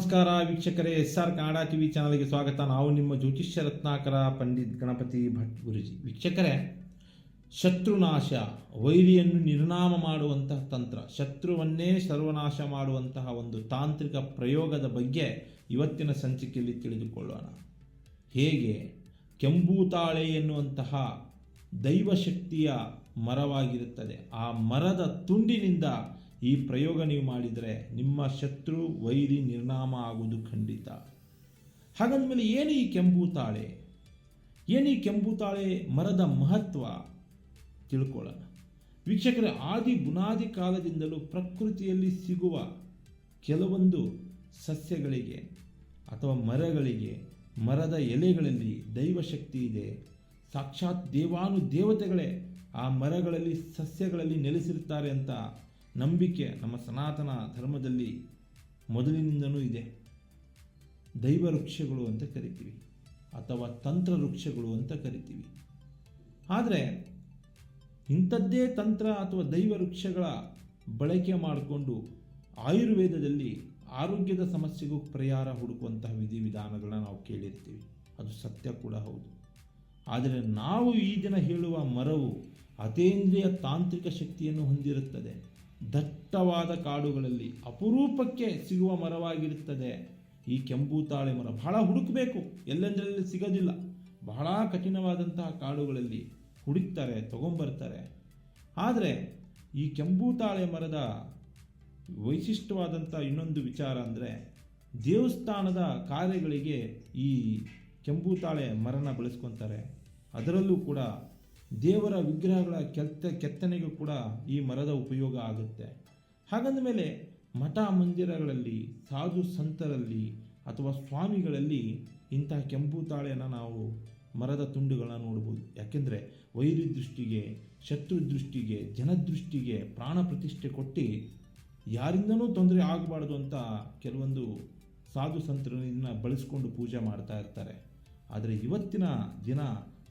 ನಮಸ್ಕಾರ ವೀಕ್ಷಕರೇ, SR Kannada TV ಚಾನಲ್ಗೆ ಸ್ವಾಗತ. ನಾವು ನಿಮ್ಮ ಜ್ಯೋತಿಷ್ಯ ರತ್ನಾಕರ ಪಂಡಿತ್ ಗಣಪತಿ ಭಟ್ ಗುರುಜಿ. ವೀಕ್ಷಕರೇ, ಶತ್ರುನಾಶ, ವೈರಿಯನ್ನು ನಿರ್ನಾಮ ಮಾಡುವಂತಹ ತಂತ್ರ, ಶತ್ರುವನ್ನೇ ಸರ್ವನಾಶ ಮಾಡುವಂತಹ ಒಂದು ತಾಂತ್ರಿಕ ಪ್ರಯೋಗದ ಬಗ್ಗೆ ಇವತ್ತಿನ ಸಂಚಿಕೆಯಲ್ಲಿ ತಿಳಿದುಕೊಳ್ಳೋಣ. ಹೇಗೆ ಕೆಂಬೂತಾಳೆ ಎನ್ನುವಂತಹ ದೈವಶಕ್ತಿಯ ಮರವಾಗಿರುತ್ತದೆ, ಆ ಮರದ ತುಂಡಿನಿಂದ ಈ ಪ್ರಯೋಗ ನೀವು ಮಾಡಿದರೆ ನಿಮ್ಮ ಶತ್ರು ವೈರಿ ನಿರ್ನಾಮ ಆಗುವುದು ಖಂಡಿತ. ಹಾಗಂದಮೇಲೆ ಏನು ಈ ಕೆಂಬೂತಾಳೆ, ಏನು ಈ ಕೆಂಬೂತಾಳೆ ಮರದ ಮಹತ್ವ ತಿಳ್ಕೊಳ್ಳೋಣ. ವೀಕ್ಷಕರೇ, ಆದಿ ಬುನಾದಿ ಕಾಲದಿಂದಲೂ ಪ್ರಕೃತಿಯಲ್ಲಿ ಸಿಗುವ ಕೆಲವೊಂದು ಸಸ್ಯಗಳಿಗೆ ಅಥವಾ ಮರಗಳಿಗೆ, ಮರದ ಎಲೆಗಳಲ್ಲಿ ದೈವಶಕ್ತಿ ಇದೆ. ಸಾಕ್ಷಾತ್ ದೇವತೆಗಳೇ ಆ ಮರಗಳಲ್ಲಿ, ಸಸ್ಯಗಳಲ್ಲಿ ನೆಲೆಸಿರ್ತಾರೆ ಅಂತ ನಂಬಿಕೆ ನಮ್ಮ ಸನಾತನ ಧರ್ಮದಲ್ಲಿ ಮೊದಲಿನಿಂದನೂ ಇದೆ. ದೈವ ವೃಕ್ಷಗಳು ಅಂತ ಕರಿತೀವಿ ಅಥವಾ ತಂತ್ರ ವೃಕ್ಷಗಳು ಅಂತ ಕರಿತೀವಿ. ಆದರೆ ಇಂಥದ್ದೇ ತಂತ್ರ ಅಥವಾ ದೈವ ವೃಕ್ಷಗಳ ಬಳಕೆ ಮಾಡಿಕೊಂಡು ಆಯುರ್ವೇದದಲ್ಲಿ ಆರೋಗ್ಯದ ಸಮಸ್ಯೆಗೂ ಪರಿಹಾರ ಹುಡುಕುವಂತಹ ವಿಧಿವಿಧಾನಗಳನ್ನ ನಾವು ಕೇಳಿರ್ತೀವಿ. ಅದು ಸತ್ಯ ಕೂಡ ಹೌದು. ಆದರೆ ನಾವು ಈ ದಿನ ಹೇಳುವ ಮರವು ಅತೀಂದ್ರಿಯ ತಾಂತ್ರಿಕ ಶಕ್ತಿಯನ್ನು ಹೊಂದಿರುತ್ತದೆ. ದಟ್ಟವಾದ ಕಾಡುಗಳಲ್ಲಿ ಅಪರೂಪಕ್ಕೆ ಸಿಗುವ ಮರವಾಗಿರುತ್ತದೆ ಈ ಕೆಂಬೂತಾಳೆ ಮರ. ಬಹಳ ಹುಡುಕಬೇಕು, ಎಲ್ಲೆಂದರಲ್ಲಿ ಸಿಗೋದಿಲ್ಲ. ಬಹಳ ಕಠಿಣವಾದಂತಹ ಕಾಡುಗಳಲ್ಲಿ ಹುಡುಕ್ತಾರೆ, ತಗೊಂಬರ್ತಾರೆ. ಆದರೆ ಈ ಕೆಂಬೂತಾಳೆ ಮರದ ವೈಶಿಷ್ಟ್ಯವಾದಂಥ ಇನ್ನೊಂದು ವಿಚಾರ ಅಂದರೆ, ದೇವಸ್ಥಾನದ ಕಾರ್ಯಗಳಿಗೆ ಈ ಕೆಂಬೂತಾಳೆ ಮರನ ಬಳಸ್ಕೊತಾರೆ. ಅದರಲ್ಲೂ ಕೂಡ ದೇವರ ವಿಗ್ರಹಗಳ ಕೆತ್ತನೆಗೂ ಕೂಡ ಈ ಮರದ ಉಪಯೋಗ ಆಗುತ್ತೆ. ಹಾಗಂದ ಮೇಲೆ ಮಠ ಮಂದಿರಗಳಲ್ಲಿ, ಸಾಧು ಸಂತರಲ್ಲಿ ಅಥವಾ ಸ್ವಾಮಿಗಳಲ್ಲಿ ಇಂತಹ ಕೆಂಬೂತಾಳೆಯನ್ನು ನಾವು ಮರದ ತುಂಡುಗಳನ್ನ ನೋಡ್ಬೋದು. ಯಾಕೆಂದರೆ ವೈರಿ ದೃಷ್ಟಿಗೆ, ಶತ್ರು ದೃಷ್ಟಿಗೆ, ಜನದೃಷ್ಟಿಗೆ ಪ್ರಾಣ ಪ್ರತಿಷ್ಠೆ ಕೊಟ್ಟು ಯಾರಿಂದನೂ ತೊಂದರೆ ಆಗಬಾರ್ದು ಅಂತ ಕೆಲವೊಂದು ಸಾಧು ಸಂತರು ಇದನ್ನು ಬಳಸ್ಕೊಂಡು ಪೂಜೆ ಮಾಡ್ತಾ ಇರ್ತಾರೆ. ಆದರೆ ಇವತ್ತಿನ ದಿನ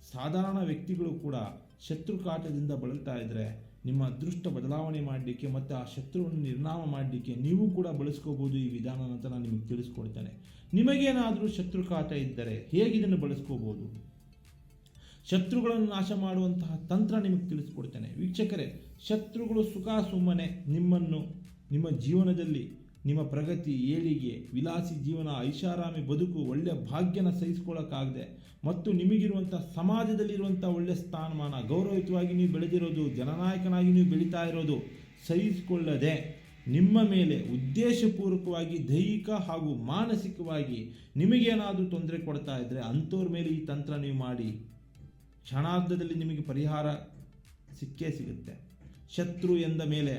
ಸಾಧಾರಣ ವ್ಯಕ್ತಿಗಳು ಕೂಡ ಶತ್ರುಕಾಟದಿಂದ ಬಳಲ್ತಾ ಇದ್ದರೆ ನಿಮ್ಮ ಅದೃಷ್ಟ ಬದಲಾವಣೆ ಮಾಡಲಿಕ್ಕೆ ಮತ್ತು ಆ ಶತ್ರುವನ್ನು ನಿರ್ನಾಮ ಮಾಡಲಿಕ್ಕೆ ನೀವು ಕೂಡ ಬಳಸ್ಕೋಬೋದು ಈ ವಿಧಾನ ಅಂತ ನಾನು ನಿಮಗೆ ತಿಳಿಸ್ಕೊಡ್ತೇನೆ. ನಿಮಗೇನಾದರೂ ಶತ್ರುಕಾಟ ಇದ್ದರೆ ಹೇಗೆ ಇದನ್ನು ಬಳಸ್ಕೋಬೋದು, ಶತ್ರುಗಳನ್ನು ನಾಶ ಮಾಡುವಂತಹ ತಂತ್ರ ನಿಮಗೆ ತಿಳಿಸ್ಕೊಡ್ತೇನೆ. ವೀಕ್ಷಕರೇ, ಶತ್ರುಗಳು ಸುಖ ಸುಮ್ಮನೆ ನಿಮ್ಮನ್ನು, ನಿಮ್ಮ ಜೀವನದಲ್ಲಿ ನಿಮ್ಮ ಪ್ರಗತಿ, ಏಳಿಗೆ, ವಿಲಾಸಿ ಜೀವನ, ಐಷಾರಾಮಿ ಬದುಕು, ಒಳ್ಳೆಯ ಭಾಗ್ಯನ ಸಹಿಸ್ಕೊಳ್ಳೋಕ್ಕಾಗದೆ ಮತ್ತು ನಿಮಗಿರುವಂಥ ಸಮಾಜದಲ್ಲಿರುವಂಥ ಒಳ್ಳೆಯ ಸ್ಥಾನಮಾನ, ಗೌರವಯುತವಾಗಿ ನೀವು ಬೆಳೆದಿರೋದು, ಜನನಾಯಕನಾಗಿ ನೀವು ಬೆಳೀತಾ ಇರೋದು ಸಹಿಸಿಕೊಳ್ಳದೆ ನಿಮ್ಮ ಮೇಲೆ ಉದ್ದೇಶಪೂರ್ವಕವಾಗಿ ದೈಹಿಕ ಹಾಗೂ ಮಾನಸಿಕವಾಗಿ ನಿಮಗೇನಾದರೂ ತೊಂದರೆ ಕೊಡ್ತಾ ಇದ್ದರೆ ಅಂಥವ್ರ ಮೇಲೆ ಈ ತಂತ್ರ ನೀವು ಮಾಡಿ ಕ್ಷಣಾರ್ಧದಲ್ಲಿ ನಿಮಗೆ ಪರಿಹಾರ ಸಿಕ್ಕೇ ಸಿಗುತ್ತೆ. ಶತ್ರು ಎಂದ ಮೇಲೆ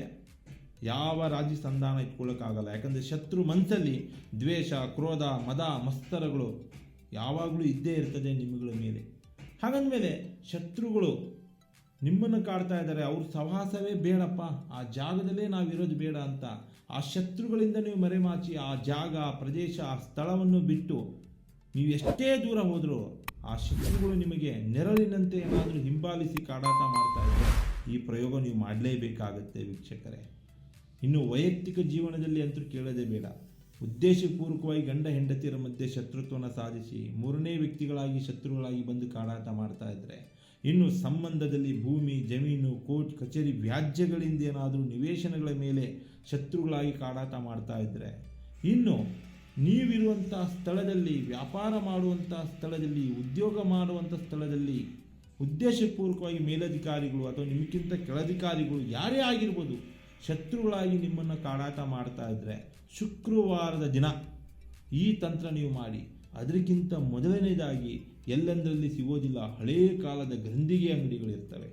ಯಾವ ರಾಜಿ ಸಂಧಾನ ಇಟ್ಕೊಳ್ಳೋಕ್ಕಾಗಲ್ಲ. ಯಾಕಂದರೆ ಶತ್ರು ಮನಸ್ಸಲ್ಲಿ ದ್ವೇಷ, ಕ್ರೋಧ, ಮದ, ಮತ್ಸರಗಳು ಯಾವಾಗಲೂ ಇದ್ದೇ ಇರ್ತದೆ ನಿಮ್ಮಗಳ ಮೇಲೆ. ಹಾಗಂದಮೇಲೆ ಶತ್ರುಗಳು ನಿಮ್ಮನ್ನು ಕಾಡ್ತಾ ಇದ್ದಾರೆ, ಅವ್ರ ಸಹವಾಸವೇ ಬೇಡಪ್ಪ, ಆ ಜಾಗದಲ್ಲೇ ನಾವಿರೋದು ಬೇಡ ಅಂತ ಆ ಶತ್ರುಗಳಿಂದ ನೀವು ಮರೆಮಾಚಿ ಆ ಜಾಗ, ಆ ಪ್ರದೇಶ, ಆ ಸ್ಥಳವನ್ನು ಬಿಟ್ಟು ನೀವು ಎಷ್ಟೇ ದೂರ ಹೋದರೂ ಆ ಶತ್ರುಗಳು ನಿಮಗೆ ನೆರಳಿನಂತೆ ಏನಾದರೂ ಹಿಂಬಾಲಿಸಿ ಕಾಡಾಟ ಮಾಡ್ತಾ ಇದ್ದರೆ ಈ ಪ್ರಯೋಗ ನೀವು ಮಾಡಲೇಬೇಕಾಗತ್ತೆ ವೀಕ್ಷಕರೇ. ಇನ್ನು ವೈಯಕ್ತಿಕ ಜೀವನದಲ್ಲಿ ಅಂತೂ ಕೇಳೋದೇ ಬೇಡ. ಉದ್ದೇಶಪೂರ್ವಕವಾಗಿ ಗಂಡ ಹೆಂಡತಿಯರ ಮಧ್ಯೆ ಶತ್ರುತ್ವವನ್ನು ಸಾಧಿಸಿ ಮೂರನೇ ವ್ಯಕ್ತಿಗಳಾಗಿ ಶತ್ರುಗಳಾಗಿ ಬಂದು ಕಾಡಾಟ ಮಾಡ್ತಾ ಇದ್ದರೆ, ಇನ್ನು ಸಂಬಂಧದಲ್ಲಿ ಭೂಮಿ, ಜಮೀನು, ಕೋರ್ಟ್ ಕಚೇರಿ ವ್ಯಾಜ್ಯಗಳಿಂದ ಏನಾದರೂ ನಿವೇಶನಗಳ ಮೇಲೆ ಶತ್ರುಗಳಾಗಿ ಕಾಡಾಟ ಮಾಡ್ತಾ ಇದ್ದರೆ, ಇನ್ನು ನೀವಿರುವಂಥ ಸ್ಥಳದಲ್ಲಿ, ವ್ಯಾಪಾರ ಮಾಡುವಂಥ ಸ್ಥಳದಲ್ಲಿ, ಉದ್ಯೋಗ ಮಾಡುವಂಥ ಸ್ಥಳದಲ್ಲಿ ಉದ್ದೇಶಪೂರ್ವಕವಾಗಿ ಮೇಲಧಿಕಾರಿಗಳು ಅಥವಾ ನಿಮಗಿಂತ ಕೆಳಧಿಕಾರಿಗಳು ಯಾರೇ ಆಗಿರ್ಬೋದು ಶತ್ರುಗಳಾಗಿ ನಿಮ್ಮನ್ನು ಕಾಡಾಟ ಮಾಡ್ತಾ ಇದ್ದರೆ ಶುಕ್ರವಾರದ ದಿನ ಈ ತಂತ್ರ ನೀವು ಮಾಡಿ. ಅದಕ್ಕಿಂತ ಮೊದಲನೇದಾಗಿ ಎಲ್ಲೆಂದರಲ್ಲಿ ಸಿಗೋದಿಲ್ಲ, ಹಳೆಯ ಕಾಲದ ಗ್ರಂಥಿಗೆ ಅಂಗಡಿಗಳಿರ್ತವೆ.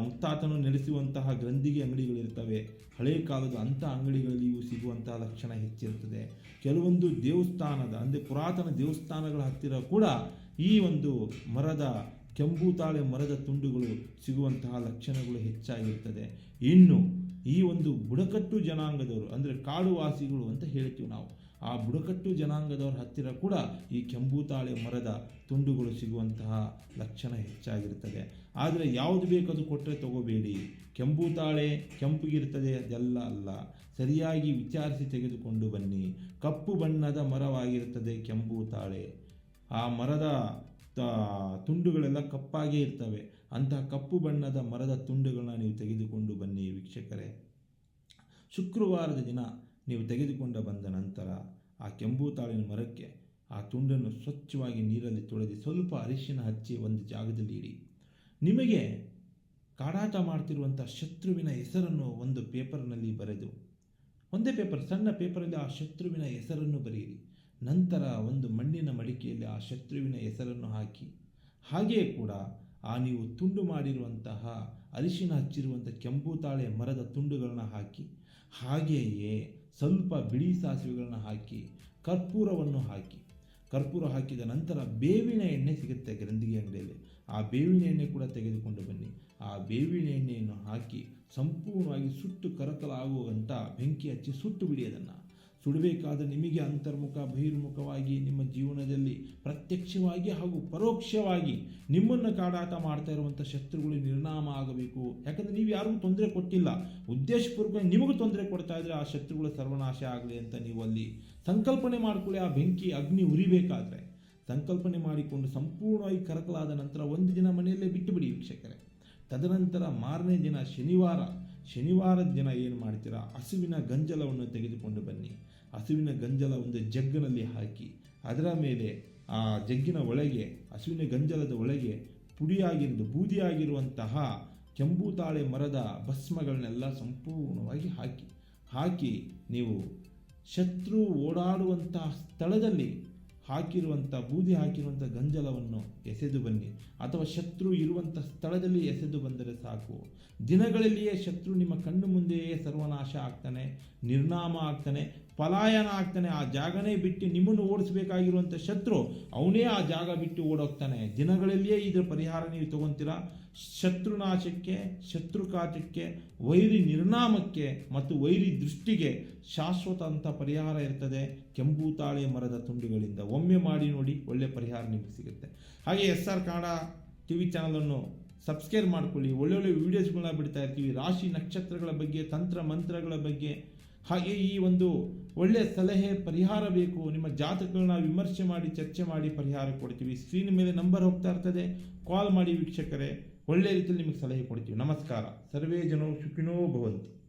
ಮುತ್ತಾತನು ನಡೆಸುವಂತಹ ಗ್ರಂಥಿಗೆ ಅಂಗಡಿಗಳಿರ್ತವೆ. ಹಳೆಯ ಕಾಲದ ಅಂಥ ಅಂಗಡಿಗಳಲ್ಲಿ ಇವು ಸಿಗುವಂತಹ ಲಕ್ಷಣ ಹೆಚ್ಚಿರುತ್ತದೆ. ಕೆಲವೊಂದು ದೇವಸ್ಥಾನದ ಅಂದರೆ ಪುರಾತನ ದೇವಸ್ಥಾನಗಳ ಹತ್ತಿರ ಕೂಡ ಈ ಒಂದು ಮರದ ಕೆಂಬೂತಾಳೆ ಮರದ ತುಂಡುಗಳು ಸಿಗುವಂತಹ ಲಕ್ಷಣಗಳು ಹೆಚ್ಚಾಗಿರ್ತದೆ. ಇನ್ನು ಈ ಒಂದು ಬುಡಕಟ್ಟು ಜನಾಂಗದವರು ಅಂದರೆ ಕಾಡುವಾಸಿಗಳು ಅಂತ ಹೇಳ್ತೀವಿ ನಾವು, ಆ ಬುಡಕಟ್ಟು ಜನಾಂಗದವರ ಹತ್ತಿರ ಕೂಡ ಈ ಕೆಂಪುತಾಳೆ ಮರದ ತುಂಡುಗಳು ಸಿಗುವಂತಹ ಲಕ್ಷಣ ಹೆಚ್ಚಾಗಿರ್ತದೆ. ಆದರೆ ಯಾವುದು ಬೇಕದು ಕೊಟ್ಟರೆ ತಗೋಬೇಡಿ. ಕೆಂಪುತಾಳೆ ಕೆಂಪುಗಿರ್ತದೆ ಅದೆಲ್ಲ ಅಲ್ಲ, ಸರಿಯಾಗಿ ವಿಚಾರಿಸಿ ತೆಗೆದುಕೊಂಡು ಬನ್ನಿ. ಕಪ್ಪು ಬಣ್ಣದ ಮರವಾಗಿರುತ್ತದೆ ಕೆಂಪುತಾಳೆ. ಆ ಮರದ ತುಂಡುಗಳೆಲ್ಲ ಕಪ್ಪಾಗೇ ಇರ್ತವೆ. ಅಂತಹ ಕಪ್ಪು ಬಣ್ಣದ ಮರದ ತುಂಡುಗಳನ್ನ ನೀವು ತೆಗೆದುಕೊಂಡು ಬನ್ನಿ ವೀಕ್ಷಕರೇ. ಶುಕ್ರವಾರದ ದಿನ ನೀವು ತೆಗೆದುಕೊಂಡು ಬಂದ ನಂತರ ಆ ಕೆಂಪುತಾಳಿನ ಮರಕ್ಕೆ ಆ ತುಂಡನ್ನು ಸ್ವಚ್ಛವಾಗಿ ನೀರಲ್ಲಿ ತೊಳೆದು ಸ್ವಲ್ಪ ಅರಿಶಿನ ಹಚ್ಚಿ ಒಂದು ಜಾಗದಲ್ಲಿ ಇಡಿ. ನಿಮಗೆ ಕಾಡಾಟ ಮಾಡ್ತಿರುವಂಥ ಶತ್ರುವಿನ ಹೆಸರನ್ನು ಒಂದು ಪೇಪರ್ನಲ್ಲಿ ಬರೆದು, ಒಂದೇ ಪೇಪರ್, ಸಣ್ಣ ಪೇಪರಲ್ಲಿ ಆ ಶತ್ರುವಿನ ಹೆಸರನ್ನು ಬರೆಯಿರಿ. ನಂತರ ಒಂದು ಮಣ್ಣಿನ ಮಡಿಕೆಯಲ್ಲಿ ಆ ಶತ್ರುವಿನ ಹೆಸರನ್ನು ಹಾಕಿ, ಹಾಗೆಯೇ ಕೂಡ ಆ ನೀವು ತುಂಡು ಮಾಡಿರುವಂತಹ ಅರಿಶಿನ ಹಚ್ಚಿರುವಂಥ ಕೆಂಪುತಾಳೆ ಮರದ ತುಂಡುಗಳನ್ನ ಹಾಕಿ, ಹಾಗೆಯೇ ಸ್ವಲ್ಪ ಬಿಳಿ ಸಾಸಿವೆಗಳನ್ನ ಹಾಕಿ, ಕರ್ಪೂರವನ್ನು ಹಾಕಿ, ಕರ್ಪೂರ ಹಾಕಿದ ನಂತರ ಬೇವಿನ ಎಣ್ಣೆ ಸಿಗುತ್ತೆ ಗ್ರಂಥಿಗೆ ಅಂಗಡಿಯಲ್ಲಿ, ಆ ಬೇವಿನ ಎಣ್ಣೆ ಕೂಡ ತೆಗೆದುಕೊಂಡು ಬನ್ನಿ. ಆ ಬೇವಿನ ಎಣ್ಣೆಯನ್ನು ಹಾಕಿ ಸಂಪೂರ್ಣವಾಗಿ ಸುಟ್ಟು ಕರಕಲಾಗುವಂಥ ಬೆಂಕಿ ಹಚ್ಚಿ ಸುಟ್ಟು ಬಿಡಿ. ಅದನ್ನು ಸುಡಬೇಕಾದ್ರೆ ನಿಮಗೆ ಅಂತರ್ಮುಖ ಬಹಿರ್ಮುಖವಾಗಿ ನಿಮ್ಮ ಜೀವನದಲ್ಲಿ ಪ್ರತ್ಯಕ್ಷವಾಗಿ ಹಾಗೂ ಪರೋಕ್ಷವಾಗಿ ನಿಮ್ಮನ್ನು ಕಾಡಾಟ ಮಾಡ್ತಾ ಇರುವಂಥ ಶತ್ರುಗಳು ನಿರ್ನಾಮ ಆಗಬೇಕು. ಯಾಕಂದರೆ ನೀವು ಯಾರಿಗೂ ತೊಂದರೆ ಕೊಟ್ಟಿಲ್ಲ, ಉದ್ದೇಶಪೂರ್ವಕ ನಿಮಗೂ ತೊಂದರೆ ಕೊಡ್ತಾ ಇದ್ರೆ ಆ ಶತ್ರುಗಳ ಸರ್ವನಾಶ ಆಗಲಿ ಅಂತ ನೀವು ಅಲ್ಲಿ ಸಂಕಲ್ಪನೆ ಮಾಡಿಕೊಳ್ಳಿ. ಆ ಬೆಂಕಿ ಅಗ್ನಿ ಉರಿಬೇಕಾದ್ರೆ ಸಂಕಲ್ಪನೆ ಮಾಡಿಕೊಂಡು ಸಂಪೂರ್ಣವಾಗಿ ಕರಕಲಾದ ನಂತರ ಒಂದು ದಿನ ಮನೆಯಲ್ಲೇ ಬಿಟ್ಟುಬಿಡಿ ವೀಕ್ಷಕರೇ. ತದನಂತರ ಮಾರನೇ ದಿನ ಶನಿವಾರದ ದಿನ ಏನು ಮಾಡ್ತೀರಾ, ಹಸುವಿನ ಗಂಜಲವನ್ನು ತೆಗೆದುಕೊಂಡು ಬನ್ನಿ. ಹಸುವಿನ ಗಂಜಲ ಒಂದು ಜಗ್ಗಿನಲ್ಲಿ ಹಾಕಿ, ಅದರ ಮೇಲೆ ಆ ಜಗ್ಗಿನ ಒಳಗೆ ಹಸುವಿನ ಗಂಜಲದ ಒಳಗೆ ಬೂದಿಯಾಗಿರುವಂತಹ ಕೆಂಪುತಾಳೆ ಮರದ ಭಸ್ಮಗಳನ್ನೆಲ್ಲ ಸಂಪೂರ್ಣವಾಗಿ ಹಾಕಿ ನೀವು ಶತ್ರು ಓಡಾಡುವಂತಹ ಸ್ಥಳದಲ್ಲಿ ಬೂದಿ ಹಾಕಿರುವಂಥ ಗಂಜಲವನ್ನು ಎಸೆದು ಬನ್ನಿ, ಅಥವಾ ಶತ್ರು ಇರುವಂಥ ಸ್ಥಳದಲ್ಲಿ ಎಸೆದು ಬಂದರೆ ಸಾಕು. ದಿನಗಳಲ್ಲಿಯೇ ಶತ್ರು ನಿಮ್ಮ ಕಣ್ಣು ಮುಂದೆಯೇ ಸರ್ವನಾಶ ಆಗ್ತಾನೆ, ನಿರ್ನಾಮ ಆಗ್ತಾನೆ, ಪಲಾಯನ ಆಗ್ತಾನೆ. ಆ ಜಾಗನೇ ಬಿಟ್ಟು ನಿಮ್ಮನ್ನು ಓಡಿಸಬೇಕಾಗಿರುವಂಥ ಶತ್ರು ಅವನೇ ಆ ಜಾಗ ಬಿಟ್ಟು ಓಡೋಗ್ತಾನೆ. ದಿನಗಳಲ್ಲಿಯೇ ಇದರ ಪರಿಹಾರ ನೀವು ತಗೊತೀರಾ. ಶತ್ರುನಾಶಕ್ಕೆ, ಶತ್ರುಕಾಟಕ್ಕೆ, ವೈರಿ ನಿರ್ನಾಮಕ್ಕೆ ಮತ್ತು ವೈರಿ ದೃಷ್ಟಿಗೆ ಶಾಶ್ವತ ಅಂತ ಪರಿಹಾರ ಇರ್ತದೆ ಕೆಂಪುತಾಳೆ ಮರದ ತುಂಡುಗಳಿಂದ. ಒಮ್ಮೆ ಮಾಡಿ ನೋಡಿ, ಒಳ್ಳೆ ಪರಿಹಾರ ನಿಮಗೆ ಸಿಗುತ್ತೆ. ಹಾಗೆ SR ಕನ್ನಡ TV ಚಾನಲನ್ನು ಸಬ್ಸ್ಕ್ರೈಬ್ ಮಾಡಿಕೊಳ್ಳಿ. ಒಳ್ಳೊಳ್ಳೆ ವೀಡಿಯೋಸ್ಗಳನ್ನ ಬಿಡ್ತಾ ಇರ್ತೀವಿ, ರಾಶಿ ನಕ್ಷತ್ರಗಳ ಬಗ್ಗೆ, ತಂತ್ರ ಮಂತ್ರಗಳ ಬಗ್ಗೆ. ಹಾಗೆ ಈ ಒಂದು ಒಳ್ಳೆಯ ಸಲಹೆ ಪರಿಹಾರ ಬೇಕು, ನಿಮ್ಮ ಜಾತಕಗಳನ್ನ ವಿಮರ್ಶೆ ಮಾಡಿ ಚರ್ಚೆ ಮಾಡಿ ಪರಿಹಾರ ಕೊಡ್ತೀವಿ. ಸ್ಕ್ರೀನ್ ಮೇಲೆ ನಂಬರ್ ಹೋಗ್ತಾ ಇರ್ತದೆ, ಕಾಲ್ ಮಾಡಿ ವೀಕ್ಷಕರೇ. ಒಳ್ಳೆಯ ರೀತಿಯಲ್ಲಿ ನಿಮಗೆ ಸಲಹೆ ಕೊಡ್ತೀವಿ. ನಮಸ್ಕಾರ. ಸರ್ವೇ ಜನೋ ಸುಖಿನೋ ಭವಂತು.